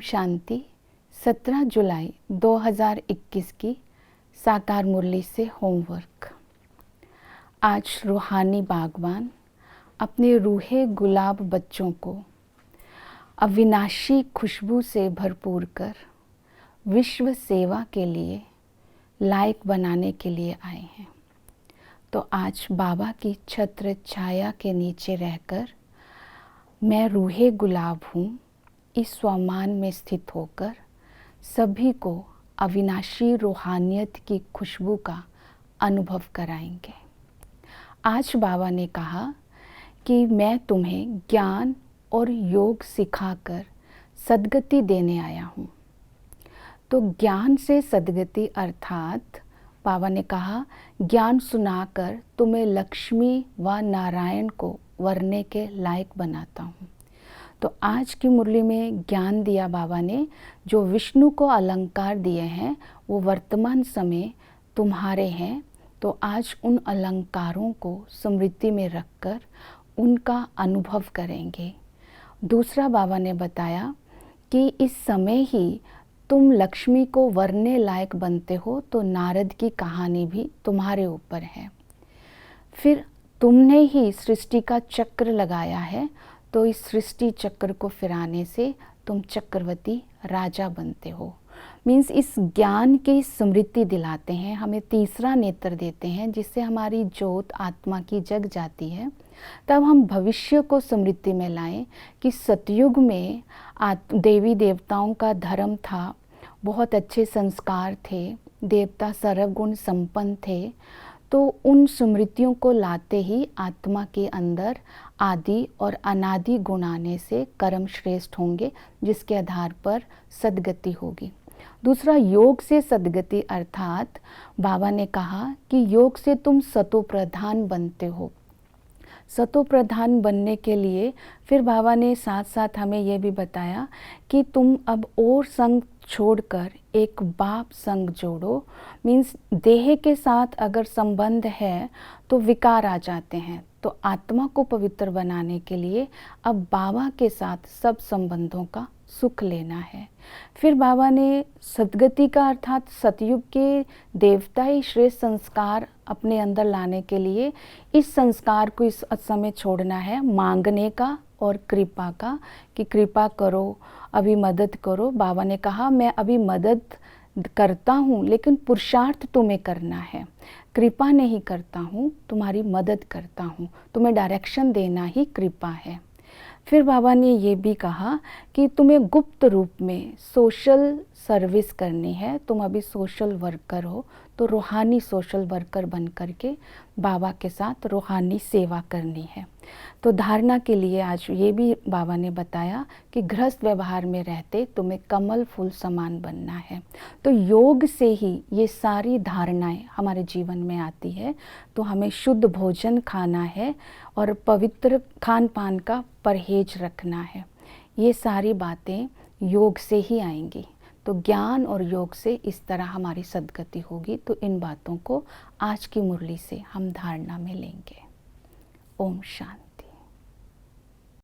शांति। 17 जुलाई 2021 की साकार मुरली से होमवर्क। आज रूहानी बागवान अपने रूहे गुलाब बच्चों को अविनाशी खुशबू से भरपूर कर विश्व सेवा के लिए लायक बनाने के लिए आए हैं। तो आज बाबा की छत्र छाया के नीचे रहकर मैं रूहे गुलाब हूँ, इस स्वमान में स्थित होकर सभी को अविनाशी रूहानियत की खुशबू का अनुभव कराएंगे। आज बाबा ने कहा कि मैं तुम्हें ज्ञान और योग सिखाकर सद्गति देने आया हूँ। तो ज्ञान से सद्गति अर्थात बाबा ने कहा ज्ञान सुनाकर तुम्हें लक्ष्मी व नारायण को वरने के लायक बनाता हूँ। तो आज की मुरली में ज्ञान दिया बाबा ने, जो विष्णु को अलंकार दिए हैं वो वर्तमान समय तुम्हारे हैं। तो आज उन अलंकारों को स्मृति में रखकर उनका अनुभव करेंगे। दूसरा बाबा ने बताया कि इस समय ही तुम लक्ष्मी को वरने लायक बनते हो, तो नारद की कहानी भी तुम्हारे ऊपर है। फिर तुमने ही सृष्टि का चक्र लगाया है, तो इस सृष्टि चक्र को फिराने से तुम चक्रवर्ती राजा बनते हो। मीन्स इस ज्ञान की स्मृति दिलाते हैं, हमें तीसरा नेत्र देते हैं जिससे हमारी ज्योत आत्मा की जग जाती है। तब हम भविष्य को स्मृति में लाएं कि सतयुग में देवी देवताओं का धर्म था, बहुत अच्छे संस्कार थे, देवता सर्वगुण संपन्न थे। तो उन स्मृतियों को लाते ही आत्मा के अंदर आदि और अनादि गुण आने से कर्म श्रेष्ठ होंगे, जिसके आधार पर सद्गति होगी। दूसरा योग से सद्गति अर्थात बाबा ने कहा कि योग से तुम सतो प्रधान बनते हो। सतो प्रधान बनने के लिए फिर बाबा ने साथ साथ हमें ये भी बताया कि तुम अब और संग छोड़कर एक बाप संग जोड़ो। मीन्स देह के साथ अगर संबंध है तो विकार आ जाते हैं, तो आत्मा को पवित्र बनाने के लिए अब बाबा के साथ सब संबंधों का सुख लेना है। फिर बाबा ने सद्गति का अर्थात सतयुग के देवता ही श्रेष्ठ संस्कार अपने अंदर लाने के लिए इस संस्कार को इस समय छोड़ना है, मांगने का और कृपा का, कि कृपा करो, अभी मदद करो। बाबा ने कहा मैं अभी मदद करता हूँ लेकिन पुरुषार्थ तुम्हें करना है, कृपा नहीं करता हूँ, तुम्हारी मदद करता हूँ, तुम्हें डायरेक्शन देना ही कृपा है। फिर बाबा ने ये भी कहा कि तुम्हें गुप्त रूप में सोशल सर्विस करनी है, तुम अभी सोशल वर्कर हो, तो रूहानी सोशल वर्कर बन करके बाबा के साथ रूहानी सेवा करनी है। तो धारणा के लिए आज ये भी बाबा ने बताया कि गृहस्थ व्यवहार में रहते तुम्हें कमल फूल समान बनना है। तो योग से ही ये सारी धारणाएं हमारे जीवन में आती है। तो हमें शुद्ध भोजन खाना है और पवित्र खान पान का परहेज रखना है। ये सारी बातें योग से ही आएंगी। तो ज्ञान और योग से इस तरह हमारी सद्गति होगी। तो इन बातों को आज की मुरली से हम धारणा में लेंगे। ओम शांति।